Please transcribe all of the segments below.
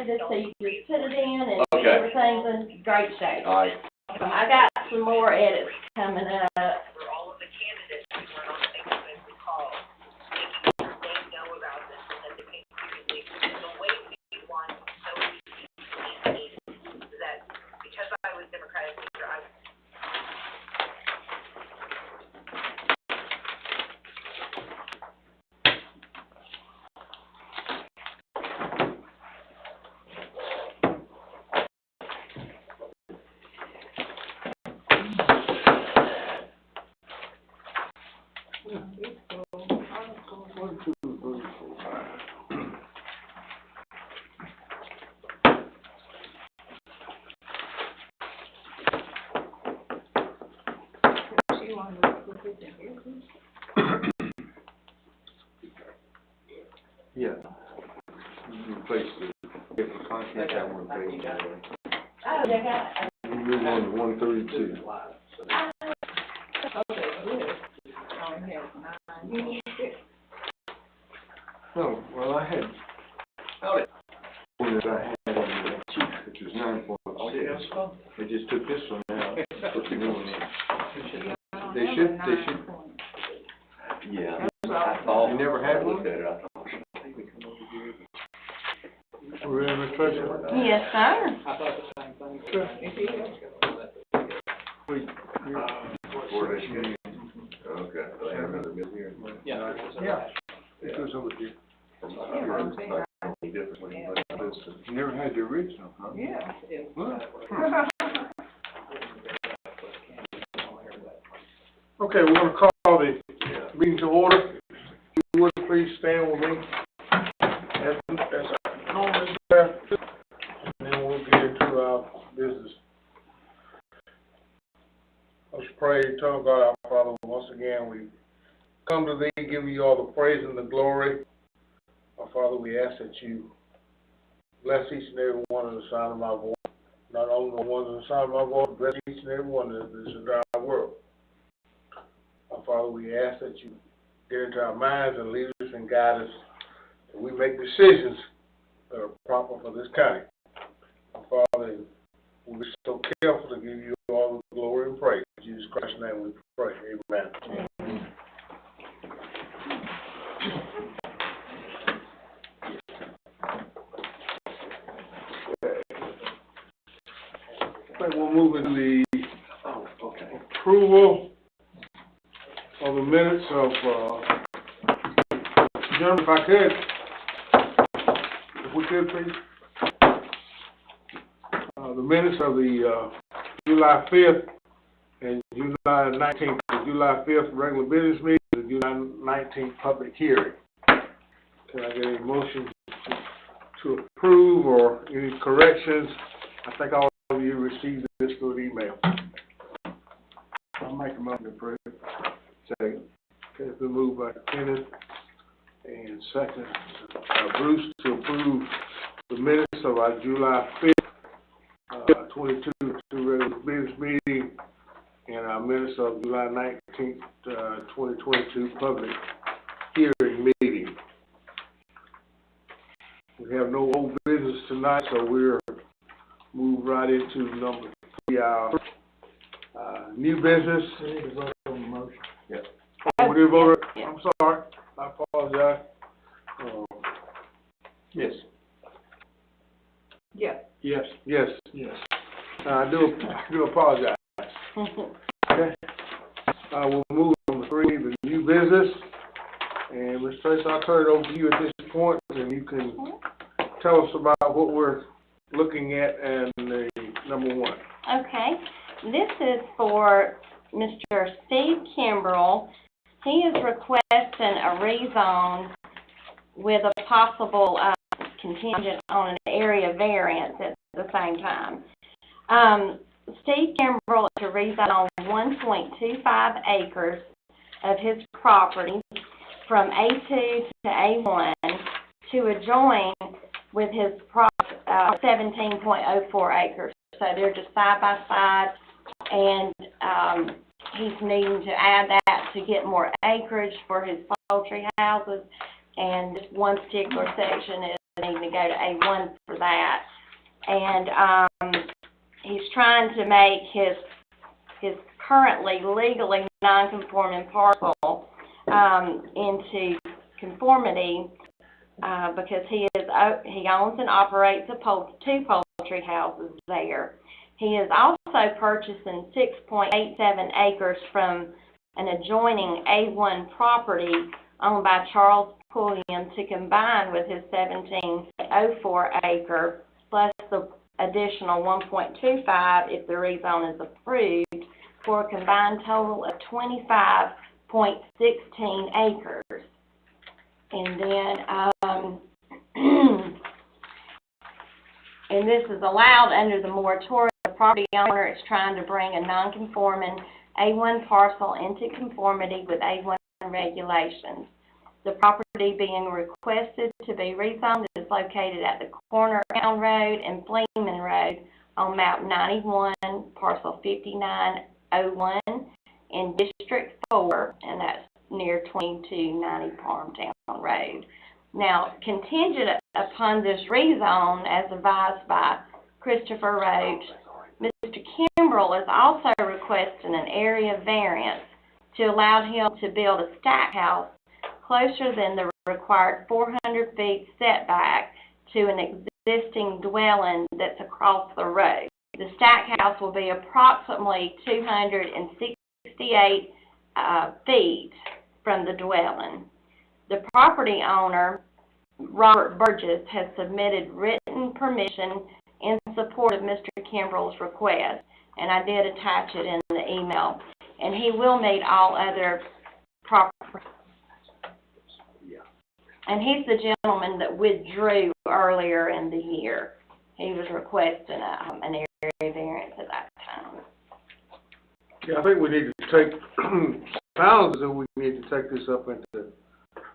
this, so you just put it in and Okay. everything's in great shape. All right. I got some more edits coming up. For all of the candidates who were on Facebook call, making sure they know about this and that they can clearly, the way we want so that because I was Democratic leader, I Yeah. You replace the contact that one page. Oh, they got, You move on to 132. Oh, well, I had one that I had on the cheap, which was 9.6. They just took this one out, put the new one in. They should. Yeah. You never had one? We're in the treasure. yes, sir. Okay. I have another bill here. Yeah. It goes over here. You never had the original, huh? Yeah. Well, okay, we're going to call the meeting to order. If you would please stand with me as normally there, and then we'll get into our business. Let's pray. Eternal God, our Father, once again we come to Thee, giving You all the praise and the glory. Our Father, we ask that You bless each and every one of the sound of my voice. Not only the ones on the sound of my voice, bless each and every one that is in our world. Our Father, we ask that You get into our minds and lead us and guide us, and we make decisions that are proper for this county. Our Father, we'll be so careful to give You all the glory and praise. In Jesus Christ's name we pray. Amen. We'll move into the approval of the minutes of, gentlemen, if I could, if we could, please. The minutes of the July 5th and July 19th, the July 5th regular business meeting, and the July 19th public hearing. Can I get a motion to approve or any corrections? I think all of you received this through an email. I'll make a motion to approve. Second. Okay, it's been moved by Kenneth and second Bruce to approve the minutes of our July 5th, 22 regular business meeting and our minutes of July 19th, 2022 public hearing meeting. We have no old business tonight, so we're move right into number 3, our new business. We need to vote on the motion. Yep. Oh, we did vote. I'm sorry. I apologize. Yes. Yeah. Yes. Yes. Yes. I do apologize. Okay. We'll move on to 3, the new business. And Ms. Tracy, I'll turn it over to you at this point, and you can tell us about what we're looking at and the number 1. Okay, this is for Mr. Steve Kimbrell. He is requesting a rezone with a possible contingent on an area variance at the same time. Steve Kimbrell is to rezone on 1.25 acres of his property from A2 to A1 to adjoin with his 17.04 acres. So they're just side by side, and he's needing to add that to get more acreage for his poultry houses. And this one particular section needing to go to A1 for that. And, he's trying to make his currently legally non-conforming parcel, into conformity, because he owns and operates two poultry houses there. He is also purchasing 6.87 acres from an adjoining A1 property owned by Charles Pulliam to combine with his 1704 acre plus the additional 1.25 if the rezone is approved, for a combined total of 25.16 acres. And then, and this is allowed under the moratorium. The property owner is trying to bring a non-conforming A1 parcel into conformity with A1 regulations. The property being requested to be rezoned is located at the corner of Elm Road and Fleeman Road on map 91, parcel 5901 in District 4, and that's near 2290 Palmtown Road. Now, contingent upon this rezone, as advised by Christopher Roach, Mr. Kimbrell is also requesting an area variance to allow him to build a stack house closer than the required 400 feet setback to an existing dwelling that's across the road. The stack house will be approximately 268 feet from the dwelling. The property owner, Robert Burgess, has submitted written permission in support of Mr. Kimbrell's request, and I did attach it in the email. And he will meet all other proper. And he's the gentleman that withdrew earlier in the year. He was requesting an area variance at that time. Yeah, I think we need to take, sounds as if we need to take this up into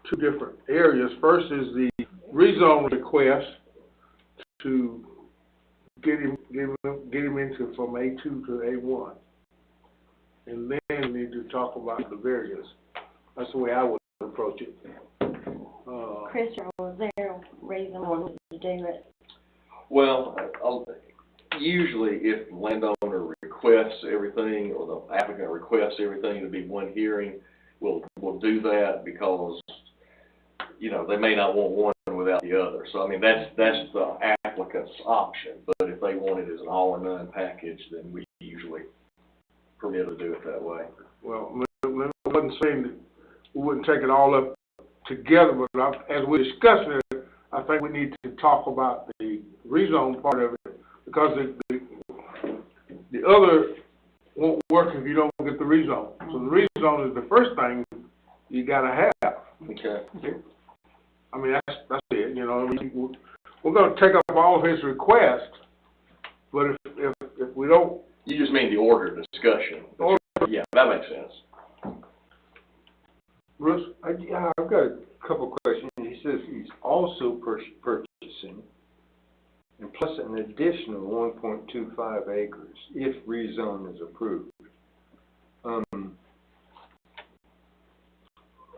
two different areas. First is the rezone request to get him into from A2 to A1. And then we need to talk about the variance. That's the way I would approach it. Christopher, was there a reason wanted to do it? Well, usually if the landowner requests everything, or the applicant requests everything to be one hearing, we'll do that because, you know, they may not want one without the other. So, I mean, that's the applicant's option. But if they want it as an all or none package, then we usually permit to do it that way. Well, I wasn't saying that we wouldn't take it all up together, but as we're discussing it, I think we need to talk about the rezone part of it, because the other won't work if you don't get the rezone. So the rezone is the first thing you gotta have. Okay. I mean, that's it, you know. We're gonna take up all of his requests, but if we don't. You just mean the order discussion. Yeah, that makes sense. Bruce? I've got a couple questions. He says he's also purchasing, and plus an additional 1.25 acres if rezone is approved.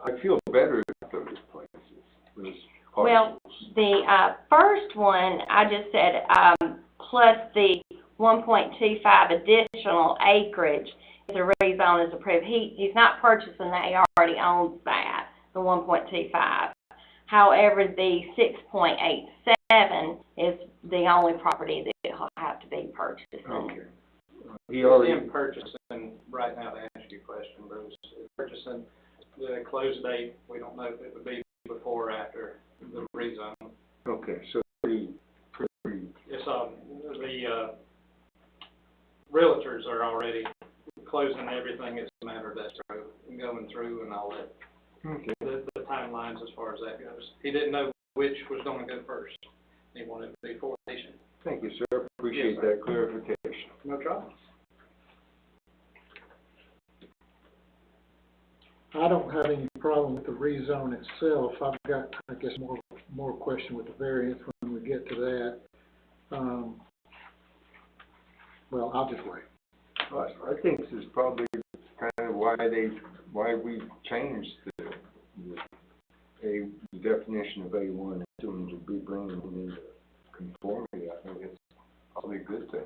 I feel better about those places. Well, the first one, I just said, plus the 1.25 additional acreage, if the rezone is approved. He's not purchasing that, he already owns that, the 1.25. However, the 6.87 is the only property that he'll have to be purchasing. Okay. He already purchasing right now, to answer your question, Bruce. Purchasing the close date, we don't know if it would be before or after the rezone. Okay, so pretty. It's the realtors are already closing everything. It's a matter of escrow and going through and all that. Okay. The timelines as far as that goes. He didn't know which was going to go first. He wanted to be patient. Thank you, sir. Appreciate that clarification. No trouble. I don't have any problem with the rezone itself. I've got, I guess, more question with the variance when we get to that. Well, I'll just wait. I think this is probably kind of why we changed the definition of A1 them to be bringing them into conformity, I think it's probably a good thing.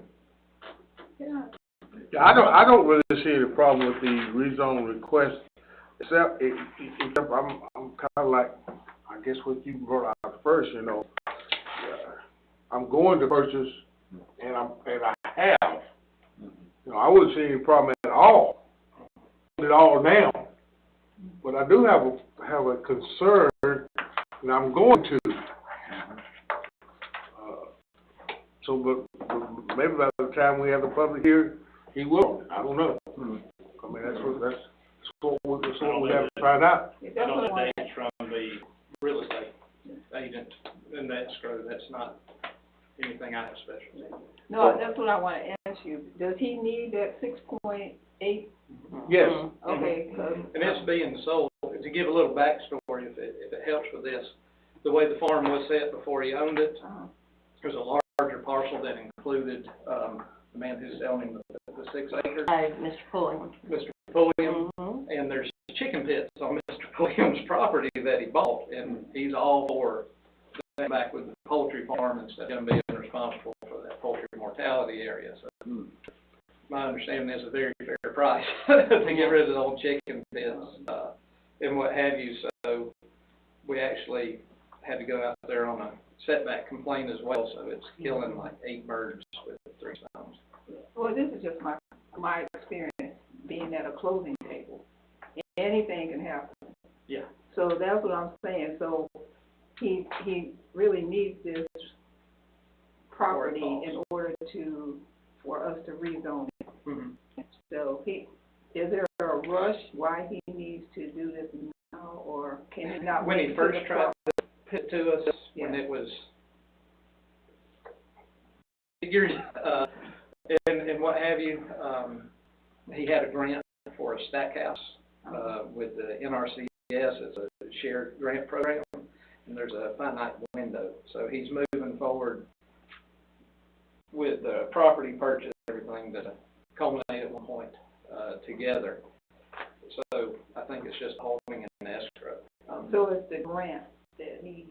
Yeah. Yeah, I don't really see any problem with the rezone request, except I'm kinda like, I guess what you brought out first, you know. I'm going to purchase, and I have. You know, I wouldn't see any problem at all, put it all down. But I do have a concern, and I'm going to. But maybe by the time we have the public hearing, he will. I don't know. I mean, that's what we have to find out. I don't know the dates from the real estate agent in that escrow. That's not anything I have special to. No, that's what I want to ask you. Does he need that 6.8? Yes. Okay, 'cause And it's being sold, to give a little backstory, if it helps with this, the way the farm was set before he owned it, there's a larger parcel that included, the man who's selling the 6 acres, Mr. Pulliam. Mr. Pulliam, Mhm. and there's chicken pits on Mr. Pulliam's property that he bought, and he's all for staying back with the poultry farm instead of him being responsible for that poultry mortality area, so. My understanding is a very fair price to get rid of the old chicken pits, and what have you, so we actually had to go out there on a setback complaint as well, so it's killing like 8 birds with 3 stones. well, this is just my experience being at a closing table. Anything can happen. Yeah. So that's what I'm saying. So he really needs this property in order for us to rezone it. Mm-hmm. So is there a rush why he needs to do this now, or can he not? When wait he till first the tried to put to us, when Yeah. it was figured, and what have you, he had a grant for a stack house, with the NRCS. It's a shared grant program, and there's a finite window. So he's moving forward with the property purchase, everything to culminate at one point, together. So I think it's just holding an escrow. So it's the grant that he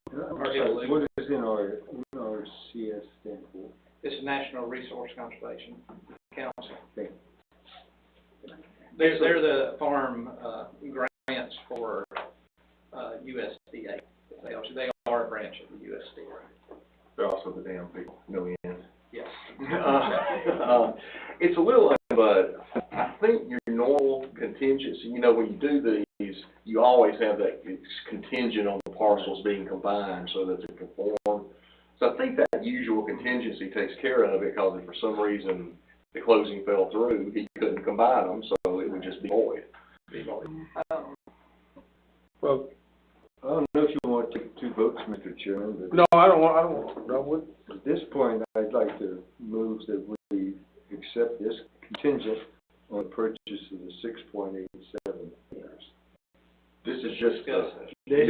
What does NRCS stand for? It's National Resource Conservation Council. Okay. They're the farm, grants for, USDA. They are a branch of the USDA. They're also the damn people, millions. Yes. It's a little, but I think your normal contingency, you know, when you do these, you always have that, it's contingent on the parcels being combined so that they conform. So I think that usual contingency takes care of it, because if for some reason the closing fell through, he couldn't combine them, so it would just be void. Well, I don't know if you want to take 2 votes, Mr. Chairman, but no, I would. at this point, I'd like to move that we accept this contingent on the purchase of the 6.87 acres. This is just, This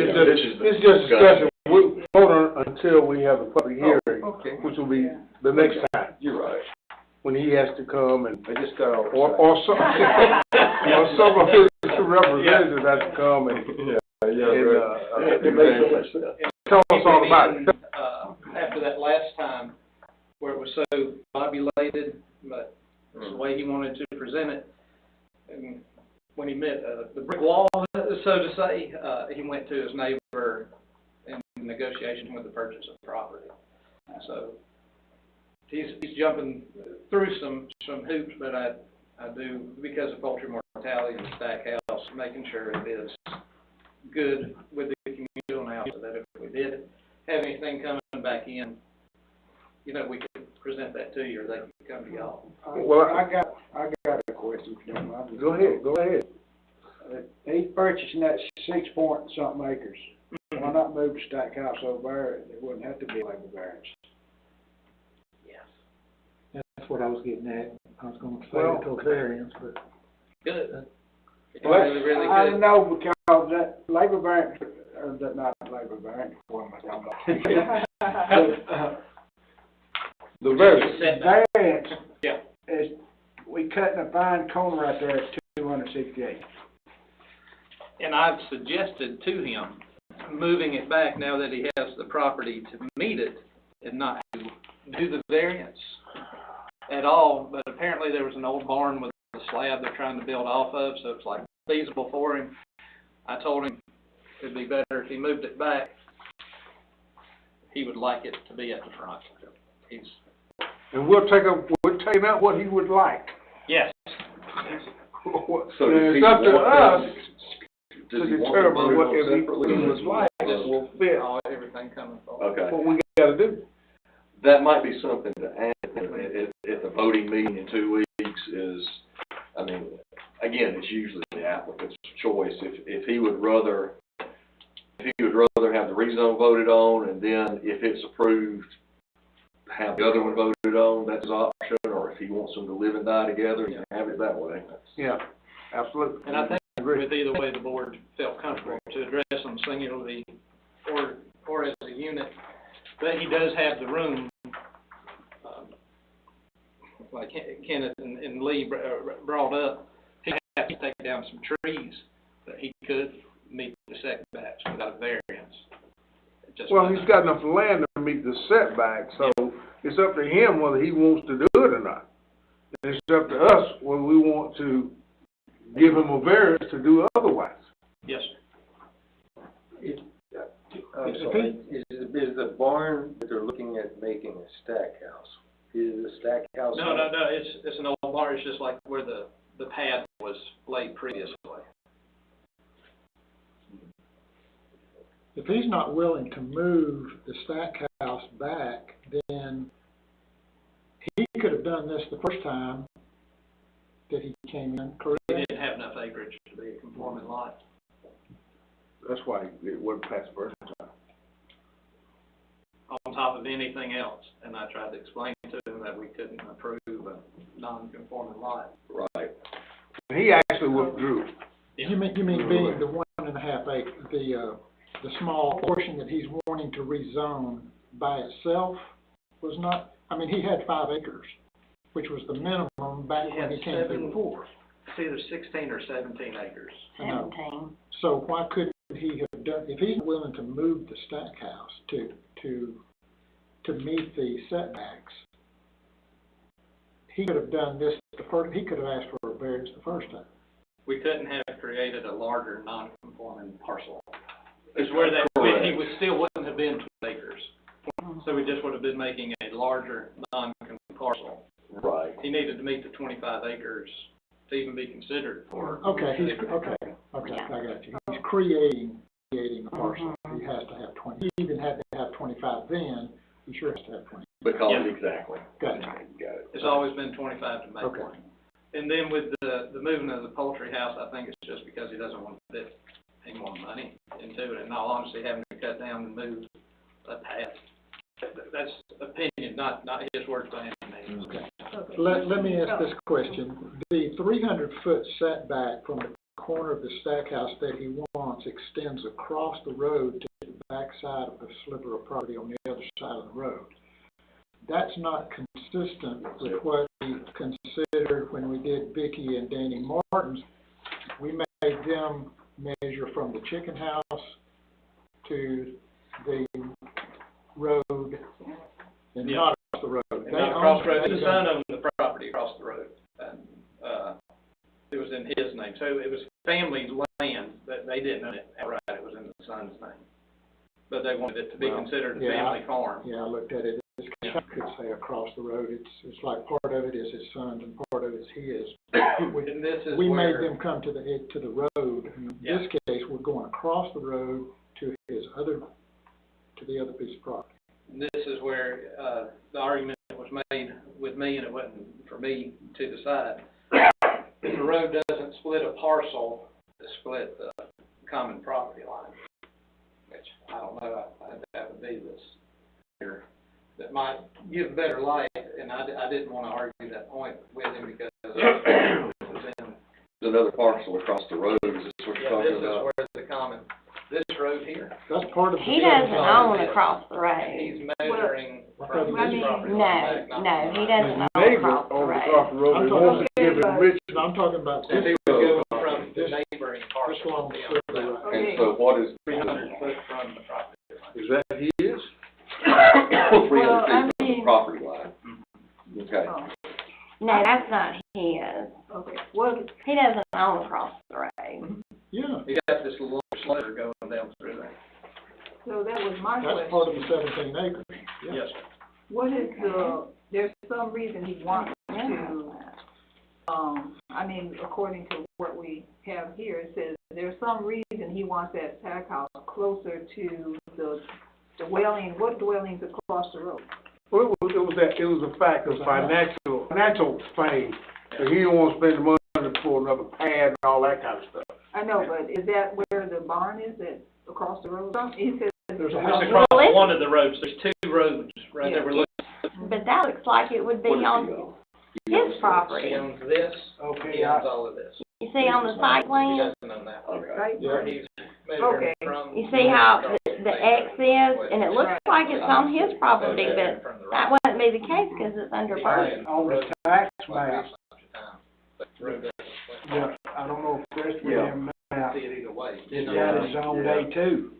is just discussion. We vote on until we have the public hearing, Okay. which will be the next time, You're right. when he has to come and, I just got off. or some of his representatives have to come and, tell us all about it. After that last time, where it was so populated, but it's the way he wanted to present it, and when he met the brick wall, so to say, he went to his neighbor in negotiation with the purchase of property. So he's jumping through some hoops, but I do, because of poultry mortality and stack house, making sure it is good with the community now, so that if we did have anything coming back in, you know, we could present that to you, or they could come to y'all. Well, I got a question, if you don't mind. Go ahead. He's purchasing that 6-point-something acres. Why not move the stack house over there? It wouldn't have to be labor variance. Yes. That's what I was getting at. I was gonna say it till variance, but. Good. Well, Really, really I good. know, because that labor variance, or that not labor variance, what am I talking about? The variance. Variance Yeah. is, we cutting a fine corner right there at 268. And I've suggested to him, moving it back now that he has the property to meet it and not to do the variance at all. But apparently there was an old barn with a slab they're trying to build off of, so it's like feasible for him. I told him it'd be better if he moved it back. He would like it to be at the front. And we're taking out what he would like. Yes. So And does he it's up to want us does to he want determine what, vote if he separately? was like, Just will fit everything coming forward. Okay. what we gotta do. That might be something to add at the voting meeting in 2 weeks is, I mean, again, it's usually the applicant's choice. If he would rather have the rezone voted on, and then if it's approved, have the other one voted on, that's his option, or if he wants them to live and die together, he can have it that way. Yeah, absolutely. And I think with either way the board felt comfortable to address them singularly or as a unit, but he does have the room, like Kenneth and Lee brought up, he has to take down some trees, but he could meet the setbacks without a variance. Well, he's got enough land to meet the setback, so it's up to him whether he wants to do it or not. And it's up to us whether we want to give him a variance to do otherwise. Yes, sir. I'm sorry, is the barn that they're looking at making a stack house? Is it a stack house? No, it's an old barn, it's just like where the pad was laid previously. If he's not willing to move the stack house back, then he could have done this the first time that he came in, correct? He didn't have enough acreage to be a conforming lot. That's why it wasn't passed first time. On top of anything else, and I tried to explain to him that we couldn't approve a non-conforming lot. Right. He actually withdrew. You mean being the 1.5 acre, the small portion that he's wanting to rezone by itself was not, I mean, he had 5 acres, which was the minimum back when he came through before. It's either 16 or 17 acres. I know. 17. So why couldn't he have done, if he's willing to move the stack house to meet the setbacks, he could have done this he could have asked for a variance the first time. We couldn't have created a larger non-conforming parcel. It's Where that, correct. he wouldn't have been 12 acres. So we just would have been making a larger non-conforming parcel. Right. He needed to meet the 25 acres to even be considered for. Okay, I got you. He's creating a parcel. He has to have 20. He even had to have 25 then. He sure has to have 20. Because, Yeah. exactly. Got it. Got it. It's always been 25 to make Okay. one. And then with the moving of the poultry house, I think it's just because he doesn't want to put any more money into it. In all honesty, having to cut down and move a path. That's opinion, not his words by any means. Okay. Let me ask this question. The 300-foot setback from the corner of the stack house that he wants extends across the road to the back side of the sliver of property on the other side of the road. That's not consistent with what we considered when we did Vicky and Danny Martin's. We made them measure from the chicken house to the road and not across the road. And not across the road, the son owned the property across the road, and, it was in his name, so it was family land, that they didn't own it outright, it was in the son's name. But they wanted it to be considered a family farm. Yeah, I looked at it, I could say across the road, it's like part of it is his son's and part of it is his. And this is We made where, them come to the road, in this case, we're going across the road to the other piece of property. this is where, the argument was made with me, and it wasn't for me to decide. If the road doesn't split a parcel, it split the common property line, which, I don't know, that would be this here. That might give better light, and I didn't want to argue that point with him because it was in. There's another parcel across the road, is this what you're talking This is about? where the common, this road here, That's part of the. He doesn't own across the road. he's measuring Well, from I his mean, property No, line back. no, he doesn't own Neighbor across the owns road. across the road, he wants to give it Rich. I'm talking about If he this, would go from the neighboring this parcel. long to the sliver other right And so what is, 300 foot from Is that his? 300 Well, I feet from the mean- property line. Okay. Oh, No, that's not his. okay, well, He doesn't own across the road. Yeah, He got this little sliver going down through there. so that was my that's question. part of the 17 acres. Yeah. Yes, sir. What is there's some reason he wants Yeah. to, I mean, according to what we have here, it says there's some reason he wants that pack house closer to the what dwellings across the road? Well, it was a fact of financial thing. So he didn't want to spend the money for another pad and all that kind of stuff. I know, but is that where the barn is, that across the road? He says. There's a Just house. across Well, one of the roads, there's two roads right there, we're looking. But that looks like it would be What does he on own? his property. He owns this, Okay, he owns all of this. You see on the site He plan, doesn't own that. Okay. Right? Yeah. He's Okay. measuring from. you see how the X is, and it looks like it's on his property, but that wouldn't be the case because it's under Burton. on the tax map, Road yeah, I don't know if Chris would Yeah. have map, See it either way. it's got his own Yeah. day too.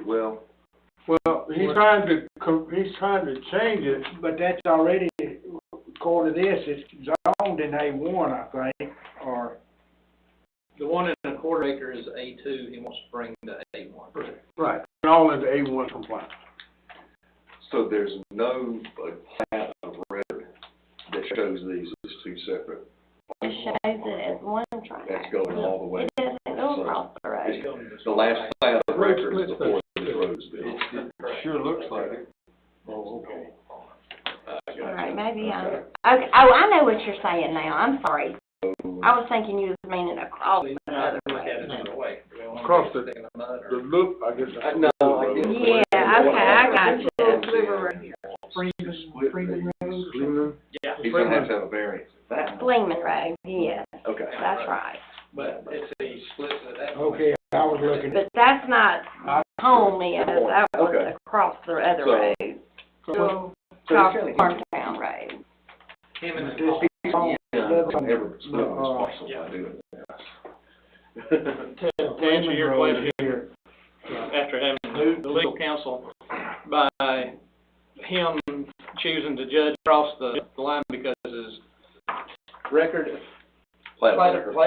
Well, Well, he's trying to change it. But that's already, according to this, it's zoned in A1, I think, or, The 1.25 acre is A2, he wants to bring to A1. Right. All into A1 compliance. so there's no plat of record that shows these as two separate. It shows it as one track. That's going all the way. It doesn't go across the road. It's the last plat of record is before this road is built. It sure looks like it. Oh, okay. All right, maybe okay, oh, I know what you're saying now, I'm sorry. I was thinking you was meaning across the other Look at way. it another way. We don't want Across to the- stick in the mud The or- loop, I guess. that's No, the I road. get- Yeah, okay, I got you. Little sliver right here. Freeman Road. Freeman? Yeah, He's gonna have to have a variance. That, Fleeman Road, yes, okay. that's right. but it's a split at that point. Okay, I was looking, But that's not home is, that was Okay. across the other So- road, So, across Farmtown Road. Him and his This mom. is on Yeah, never split No, this parcel by doing that. To answer your question, here. after having the legal counsel, by him choosing to judge across the line because his record, plat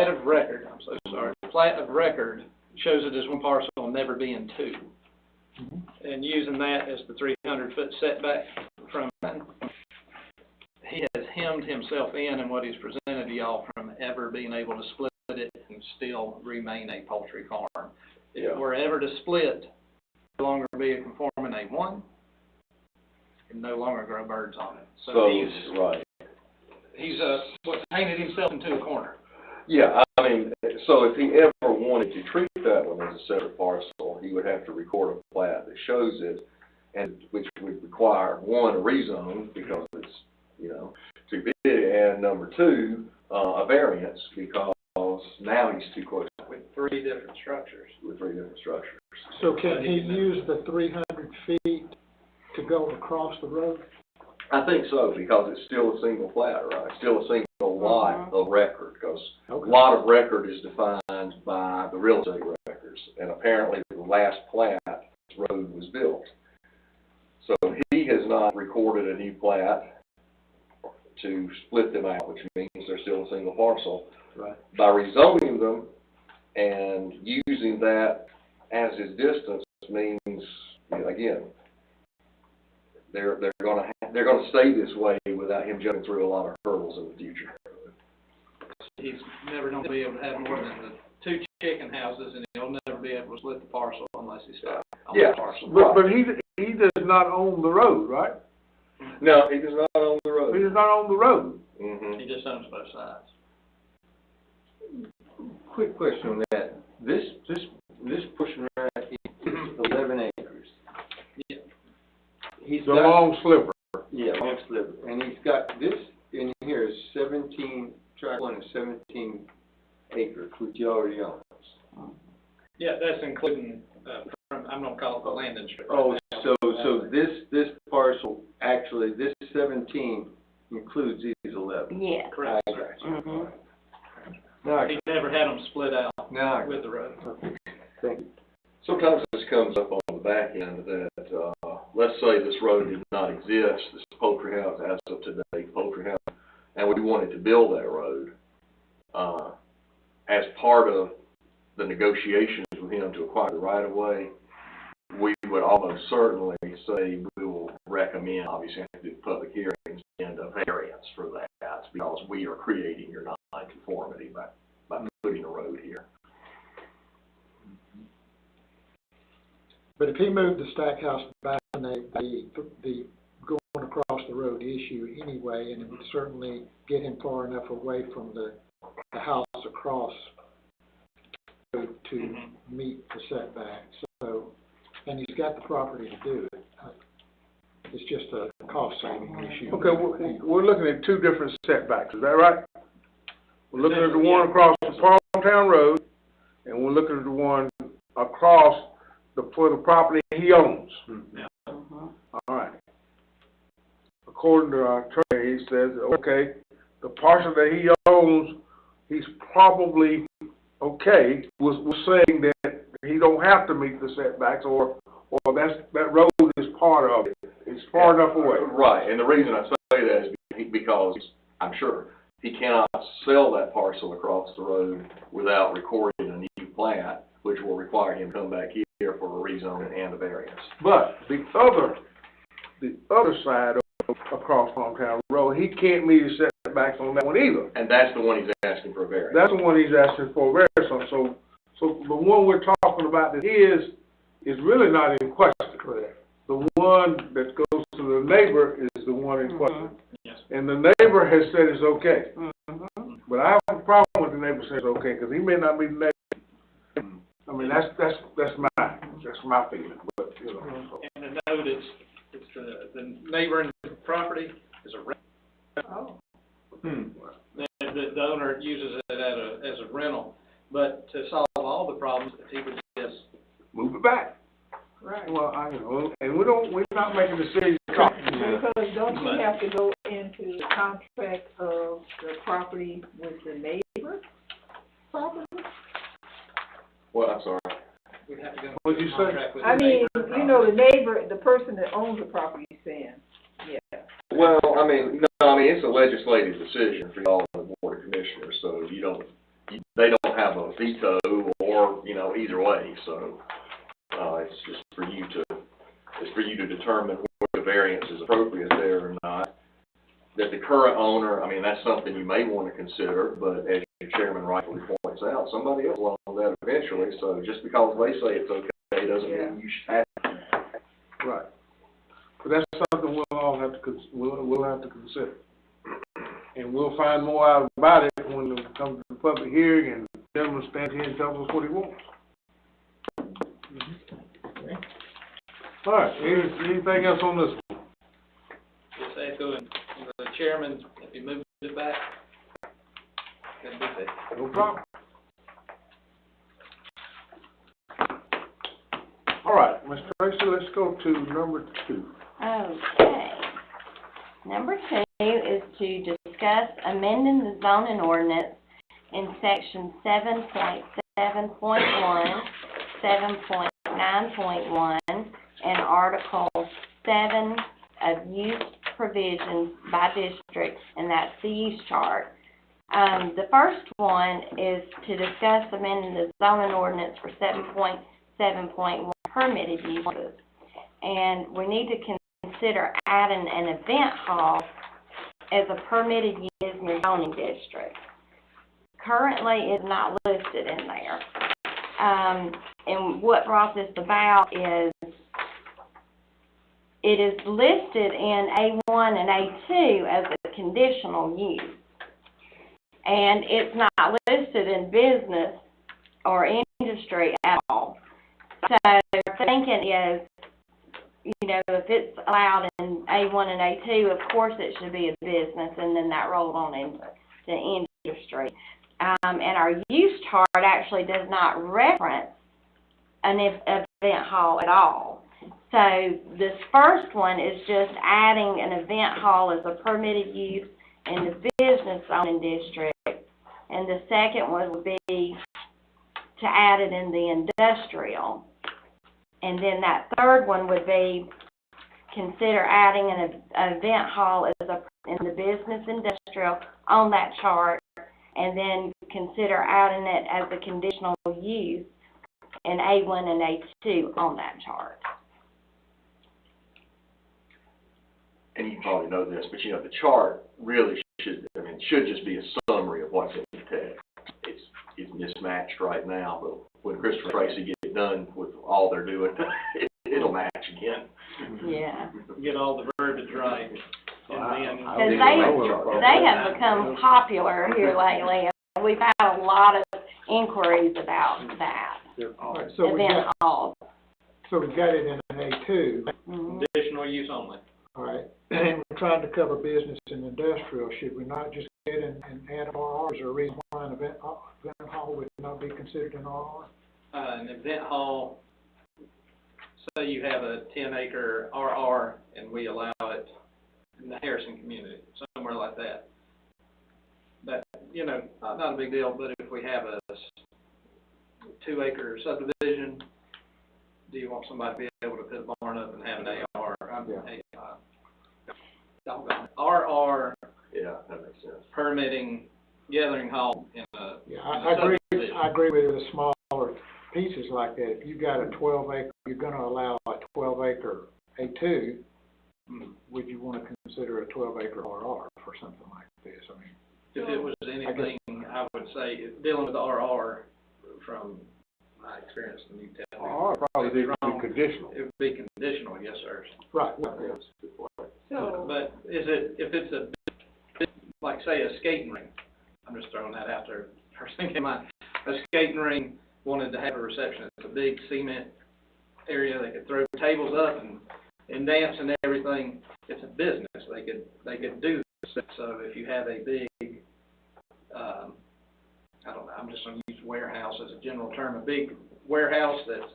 of record, I'm so sorry, plat of record shows it as one parcel and never being two. And using that as the 300-foot setback from that, he has hemmed himself in what he's presented to y'all from ever being able to split it and still remain a poultry farm. If it were ever to split, no longer be a conforming A1, and no longer grow birds on it. So he's, right. painted himself into a corner. Yeah, I mean, so if he ever wanted to treat that one as a separate parcel, he would have to record a plat that shows it, and which would require, one, a rezone, because it's, too big, and number two, a variance, because now he's too close With three different structures. with three different structures. So can he use the 300 feet to go across the road? I think so, because it's still a single plat, right? Still a single lot of record, because lot of record is defined by the real estate records, and apparently the last plat, this road was built. So he has not recorded a new plat to split them out, which means they're still a single parcel. Right. By rezoning them and using that as his distance means, again, they're gonna stay this way without him jumping through a lot of hurdles in the future. He's never going to be able to have more than the two chicken houses, and he'll never be able to split the parcel unless he stops on Yeah. the parcel. But he does not own the road, right? No, he does not own the He road. does not own the road. Mm-hmm. He just owns both sides. Quick question on that. This portion right here is 11 acres. Yeah. He's The got, long sliver. yeah, long sliver, and he's got this in here is 17, track 1 is 17 acres, which he already owns. Yeah, that's including, I'm going to call it the landing strip. Oh, so this parcel, actually, this 17 includes these 11. Yes. Correct. I got you. Mhm. Now, I He never had them split out now, I with the road. thank you. Sometimes this comes up on the back end road did not exist, this poultry house, as of today, poultry house, and we wanted to build that road. As part of the negotiations with him to acquire the right of way, we would almost certainly say we will recommend, obviously, have to do public hearings and a variance for that, because we are creating your non-conformity by putting a road here. But if he moved the stack house back, and the going across the road issue anyway, and it would certainly get him far enough away from the house across to meet the setback. So, and he's got the property to do it. It's just a cost-saving issue. Okay, we're looking at two different setbacks, is that right? We're looking at the one across the Farmtown Road, and we're looking at the one across for the property he owns. All right. According to our attorney, he says, okay, the parcel that he owns, he's probably okay. We're saying that he don't have to meet the setbacks, or that road is part of it. It's far enough away. Right, and the reason I say that is because I'm sure he cannot sell that parcel across the road without recording a new plat, which will require him to come back here for a rezone and a variance. But the other side of across Farmtown Road, he can't meet his setbacks on that one either. And that's the one he's asking for a variance. That's the one he's asking for a variance on. So the one we're talking about that is really not in question. The one that goes to the neighbor is the one in question. Yes. And the neighbor has said it's okay. But I have a problem with the neighbor saying it's okay, because he may not be the neighbor. I mean, that's my feeling, but, you know. So. And the note is, the neighboring property is a rental. The owner uses it as a rental, but to solve all the problems, he would just move it back. Right. Well, and we're not making decisions. Because don't you have to go into the contract of the property with the neighbor property? Well, I'm sorry. we'd have to go What'd into you say? contract with I the mean, neighbor. you know, the neighbor, the person that owns the property is saying, yeah. Well, I mean, it's a legislative decision for y'all on the Board of Commissioners, so they don't have a veto or, either way, so, it's just for you to determine whether the variance is appropriate there or not. That the current owner, that's something you may want to consider, but as your chairman rightfully points out, somebody else will own that eventually, so just because they say it's okay, doesn't mean you should have it. Right. But that's something we'll all have to, we'll have to consider. And we'll find more out about it when it comes to the public hearing and the gentleman stands here and tells us what he wants. All right, anything else on this one? Just echoing the chairman, if he moves it back, that'd be it. No problem. All right, Ms. Tracy, let's go to number 2. Okay. Number 2 is to discuss amending the zoning ordinance in section 7.7.1, 7.9.1, and Article 7 of use provisions by district, and that's the use chart. The first one is to discuss amending the zoning ordinance for 7.7.1 permitted uses. And we need to consider adding an event hall as a permitted use in your zoning district. Currently, it's not listed in there. And what brought this about is it is listed in A1 and A2 as a conditional use. And it's not listed in business or industry at all. So our thinking is, if it's allowed in A1 and A2, of course it should be a business, and then that rolled on into the industry. And our use chart actually does not reference an event hall at all. So this first one is just adding an event hall as a permitted use in the business zoning district. And the second one would be to add it in the industrial. And then that third one would be consider adding an event hall as in the business industrial on that chart, and then consider adding it as a conditional use in A1 and A2 on that chart. And you probably know this, but the chart really should just be a summary of what's in the text. It's mismatched right now, but when Christopher and Tracy get done with all they're doing, it'll match again. Yeah. Get all the verbiage right. And then, Because they have become popular here lately, and we've had a lot of inquiries about that, So we event got, halls. so we got it in an A2, Mhm. conditional use only. all right? And we're trying to cover business and industrial. Should we not just get in and add RR? Is there a reason why an event hall would not be considered an RR? An event hall, say you have a 10-acre RR and we allow it in the Harrison community, somewhere like that. That, not a big deal, but if we have a 2-acre subdivision, do you want somebody to be able to put a barn up and have an AR? RR Yeah, that makes sense. permitting gathering hall in a Yeah, I agree with the smaller pieces like that. If you've got a 12-acre, you're gonna allow a 12-acre A2, would you wanna consider a 12-acre RR for something like this? I mean, If it was anything, I would say, dealing with the RR, from my experience, and you tell me. RR probably needs to be conditional. It would be conditional, yes, sir. right, So, But if it's like, say, a skating rink, I'm just throwing that out there, first thing in mind, a skating rink wanted to have a reception, it's a big cement area, they could throw tables up and dance and everything, it's a business, they could do this. So if you have a big, I don't know, I'm just gonna use warehouse as a general term, a big warehouse that's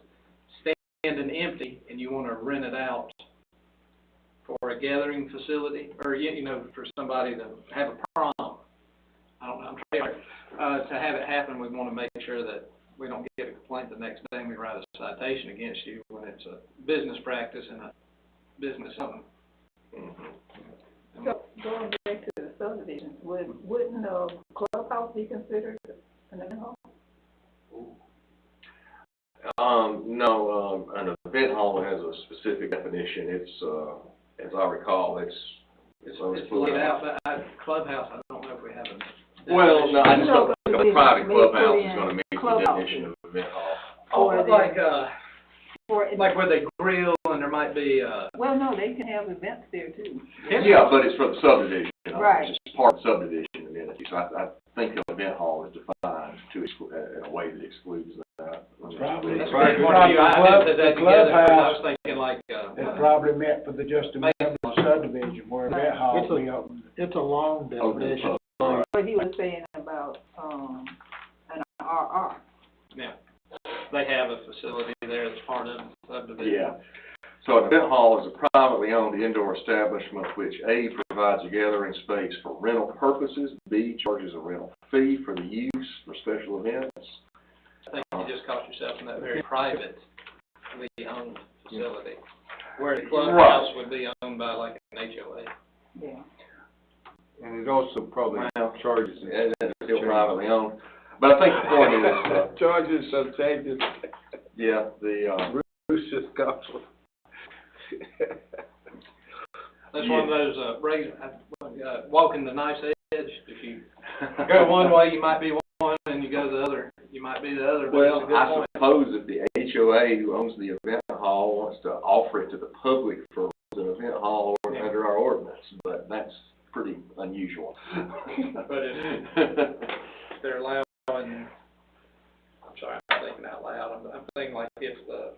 standing empty and you wanna rent it out for a gathering facility, or, for somebody to have a prom. I don't know, I'm trying to have it happen, we want to make sure that we don't get a complaint the next day and we write a citation against you when it's a business practice and a business zone. so going back to the subdivision, wouldn't a clubhouse be considered an event hall? No, an event hall has a specific definition. It's, as I recall, it's laid out, but clubhouse, I don't know if we have a. Well, no, I just don't think a private May clubhouse put is in gonna meet the clubhouse. definition of event hall. Oh, Or like where they grill and there might be, well, no, they can have events there too. Yeah, but it's for the subdivision. Right. It's just part of the subdivision amenity. So I think the event hall is defined in a way that excludes that. Probably. that's Right. a great point of view, I did put that together, I Clubhouse. was thinking like, It's probably meant for just a member subdivision, where that hall It's a- be open. it's a long definition. But he was saying about, an RR. yeah, they have a facility there that's part of the subdivision. Yeah. So an event hall is a privately owned indoor establishment which A, provides a gathering space for rental purposes, B, charges a rental fee for the use for special events. I think you just caught yourself in that very privately owned facility, where the clubhouse would be owned by like an HOA. Yeah. And it also probably charges. And it's still privately owned. But I think the point is, Charges some changes. yeah, the, Bruce just got one. That's one of those, walking the knife's edge, if you go one way, you might be one, and you go the other, you might be the other. But well, it's a good I point. suppose if the HOA who owns the event hall wants to offer it to the public for an event hall or under our ordinance, but that's pretty unusual. But if they're allowing, I'm sorry, I'm thinking out loud, I'm thinking like if the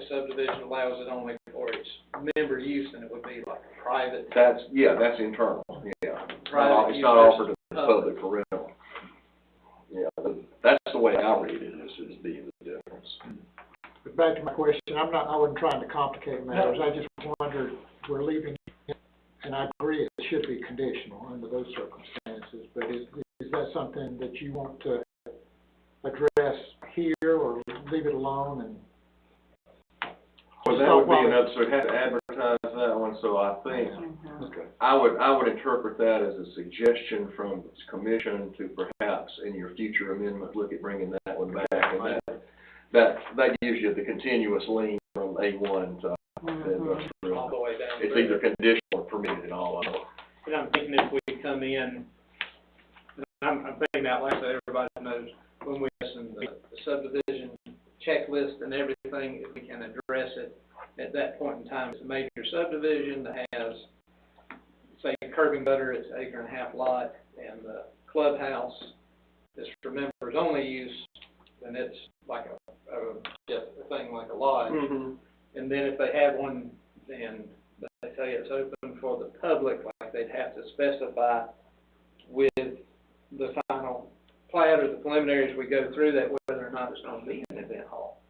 subdivision allows it only for its member use, then it would be like private. That's internal, yeah. Private It's not use offered to the public for rental. Yeah, that's the way I read it, is the difference. But back to my question, I wasn't trying to complicate matters, I just wondered, we're leaving, and I agree it should be conditional under those circumstances, but is that something that you want to address here, or leave it alone and? Well, that would be another, so we'd have to advertise that so I think, Okay. I would interpret that as a suggestion from the commission to perhaps in your future amendment, look at bringing that one back. And that gives you the continuous lien from A1 to industrial. all the way down. It's through. either conditional or permitted, all of them. And I'm thinking if we come in, I'm thinking out loud so everybody knows, when we listen to the subdivision checklist and everything, if we can address it at that point in time. It's a major subdivision that has, say, curb and gutter, it's 1.5 acre lot, and the clubhouse is for members only use, then it's like just a thing like a lodge. Mm-hmm. And then if they have one, then they say it's open for the public, like they'd have to specify with the final plat or the preliminaries we go through that whether or not it's gonna be an event hall.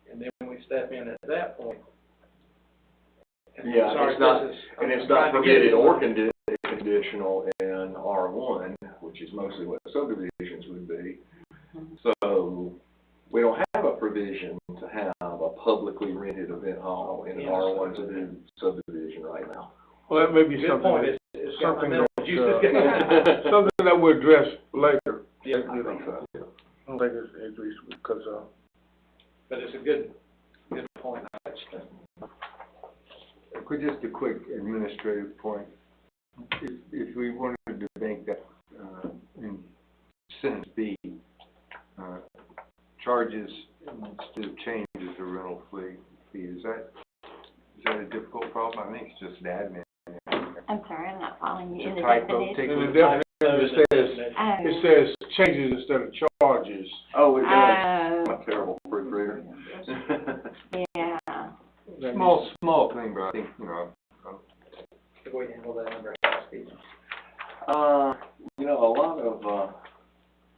And then we step in at that point. And Yeah, sorry, it's not, this is- and it's I'm not trying to get permitted it- or conditional in R1, which is mostly what subdivisions would be. So, we don't have a provision to have a publicly rented event hall in an R1 subdivision right now. Well, that may be Good something, point, that- it's got my something mental that, juices going. something that we'll address later. Yeah, You know, I don't think it's, at least, because, but it's a good point, Just a quick administrative point. If we wanted to make that, in sentence B, charges instead of changes to rental fee, is that a difficult problem? I think it's just an admin. I'm sorry, I'm not following you. It's In a the typo. definition? Take in a the look. definition, it says changes instead of charges. Oh, it does. Oh, I'm a terrible proofreader. yeah. Small thing, but I think, you know, If we handle that under housekeeping. You know, a lot of,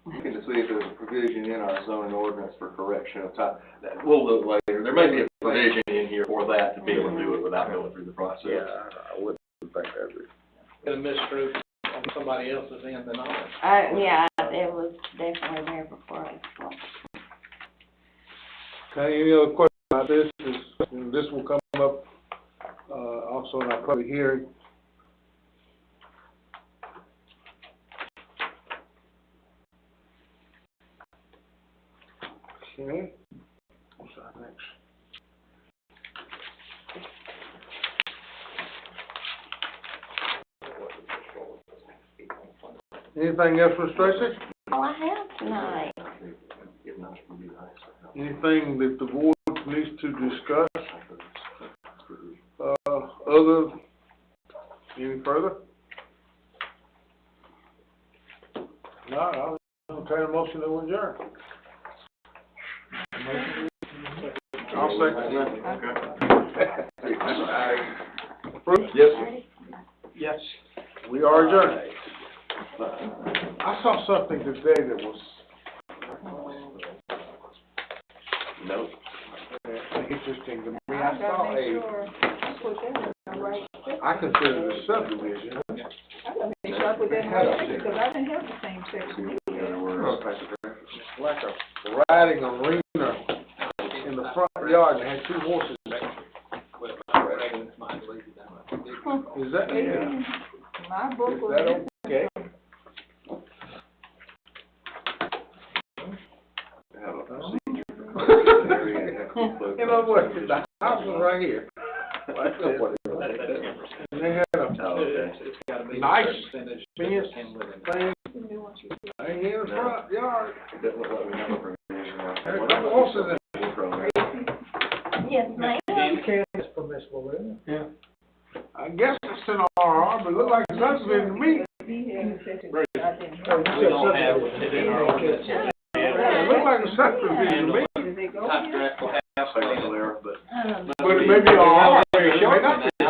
looking to see if there's a provision in our zoning ordinance for correction of time. We'll look later. There may be a provision in here for that to be able to do it without going through the process. I wouldn't think that'd be. Get a misproof on somebody else's end than ours. Yeah, it was definitely there before us. Okay, any other questions about this? This will come up, also in our public hearing. Okay, what's our next? Anything else, Ms. Tracy? All I have tonight. If not, it'd be nice. Anything that the board needs to discuss? Other, any further? No, I'll entertain a motion to adjourn. I'll second. Okay. Bruce? Yes, sir. Yes. We are adjourned. I saw something today that was No. interesting to me. I I saw gotta make a, sure I put that in the right section. I consider it a subdivision. I gotta make sure I put that in the right section, because I didn't have the same section. Like a riding arena in the front yard and had two horses. Is that, yeah, My book is was. that okay? Have a procedure for area. You know what, the house was right here. And they had a It's gotta be. nice percentage fence can live in. thing, right here in the front yard. It doesn't look like we have a provision. Had a couple horses in Yes, ma'am. It's permissible, isn't it? it. Yeah. I guess it's in RR, but it looked like a subdivision to me. He had a section that I didn't have. We don't have it in our ordinance. Yeah, it looked like a subdivision to me. Did they go Top here? draft will have Special there, but. But it may be RR, it may not be. So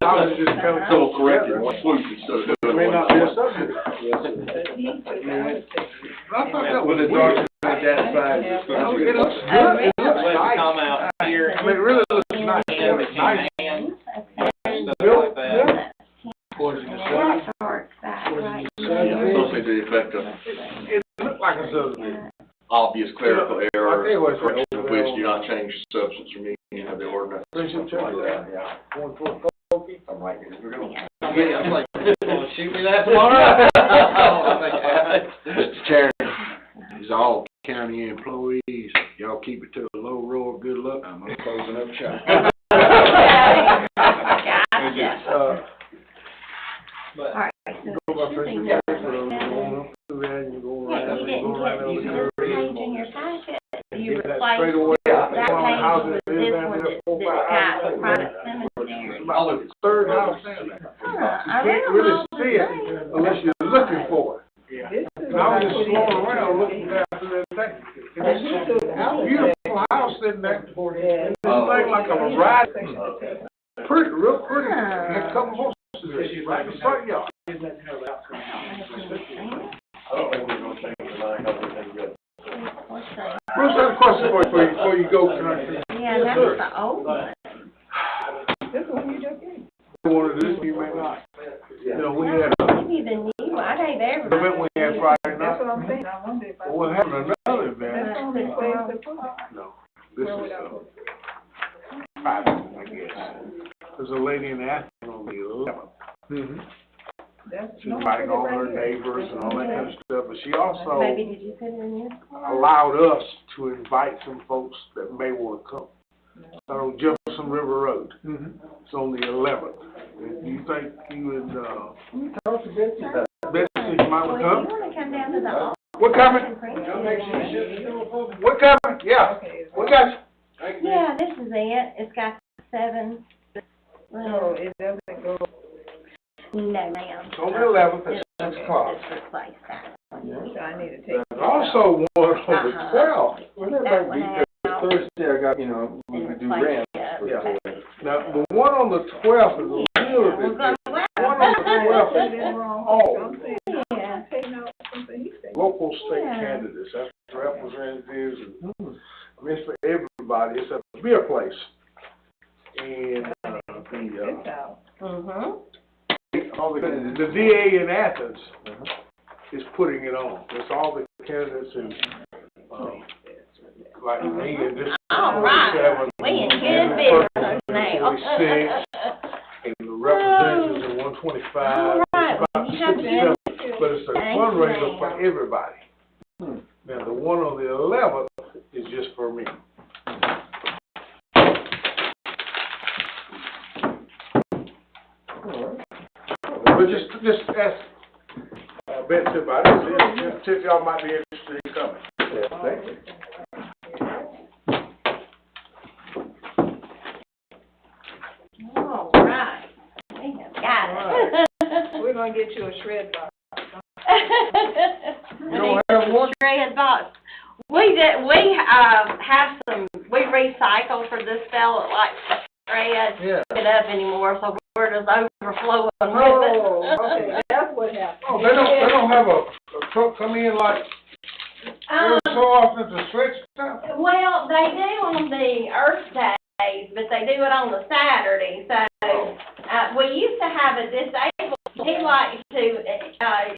I was just kind of. So correct it, one swoop instead of It doing may one. not be a subdivision. He took out a section. I thought that was With the weird. dark that size, it's It gonna be. looks good, it looks Let it nice. come out here. I mean, it really looks nice, And it's nice. and stuff Built, like that. That's dark side, right? Yeah, something to the effect of It looked like a subdivision. obvious clerical error, I tell you what, correction of which do not change the substance or meaning of the ordinance. ordinance, Friendship something like check, that, yeah. Going for a pokey. Something like that. Yeah, I'm like, wanna shoot me that tomorrow? Mr. Chairman, these all county employees, y'all keep it to a low roll of good luck, I'm closing up shop. Gotcha. But, All right, so Go by it should be friendship noted check, right you there. go on up through there, and you go Yeah, around, you you go didn't around get over this there. page in your packet. You Get that replaced straight away. that One of the page houses with is this down one there, that, 4, 5 that's got houses. private It's cemetery. about the third house down there. Huh, I You can't read really them all see it today. unless you're looking for it. This is And I was just what I strolling put in. around looking down through that thing. And it's a beautiful house sitting there. It's like a variety, pretty, real pretty. There's a couple horses there, right in the front yard. I don't think we're gonna change the line, I think we're good. Bruce, I have a question for you before you go. Can I? Yeah, that was the old one. This one you just gave. You wanna do this, you may not. You know, we had Maybe the new one, I gave an everybody. event we had Friday That's night. what I'm saying, I wonder if I. Well, we're having another event. That's the only place to put it. No, this Where is, would I put it? private, I guess. There's a lady in Athens on the 11th. Mm-hmm. That's. She's inviting all her neighbors and all that kind of stuff, but she also Maybe did you put it in this one? allowed us to invite some folks that may wanna come. On Jefferson River Road. It's on the 11th. Do you think you would, Betsy, you might Well, come? if you wanna come down to the office. We're coming. and print We're coming, yeah. We got you. Yeah, this is it. It's got 7. No, it doesn't go. No, ma'am. It's on the 11th at It's- 6 o'clock. It's replaced that. So I need to take. There's also one on the 12th. Well, That that one might be out. good. Thursday, I got, you know, we And could do replace ramps. it. Yeah. Now, the one on the 12th is a little We're bit gonna, different. One on the 12th Put it is in wrong. all I'm saying, yeah. taking out something he said. local state Yeah. candidates, that's representatives, and, I mean, it's for everybody, it's a beer place. And, It's out. Mm-hmm. the DA in Athens is putting it on, it's all the candidates who, like me, and just. All right, we in good business now. 46, and the representatives in 125. All right, It's about well, you have 67, to- but it's a Thank you, fundraiser for ma'am. everybody. Now, the one on the 11th is just for me. But just ask, Betsy about it, see if y'all might be interested in coming. Thank you. All right, we have got it. We're gonna get you a shred box. We don't need have some one? shred box. We have some, we recycle for this fella, like shred, Yeah. it up anymore, so we're just overflowing with it. Oh, okay, that's what happened. Oh, they don't have a truck come in like, every so often to switch stuff? Well, they do on the Earth Days, but they do it on the Saturday, so, we used to have a disabled, he likes to,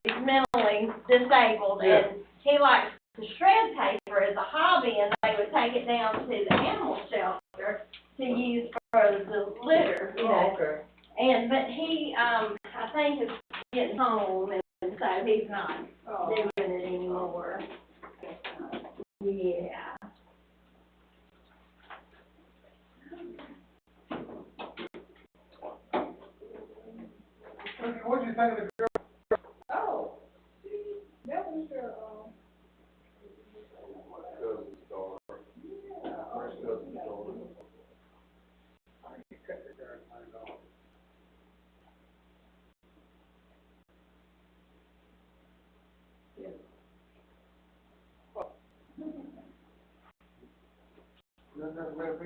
he's mentally disabled, Yeah. and he likes to shred paper as a hobby, and they would take it down to the animal shelter to use for the litter, you know. Okay. And, but he, I think is getting home, and so he's not doing it anymore. Yeah. What do you think of the girl? Oh, that was your, Cousin's daughter. My cousin's daughter. I can cut the darn thing off. Doesn't that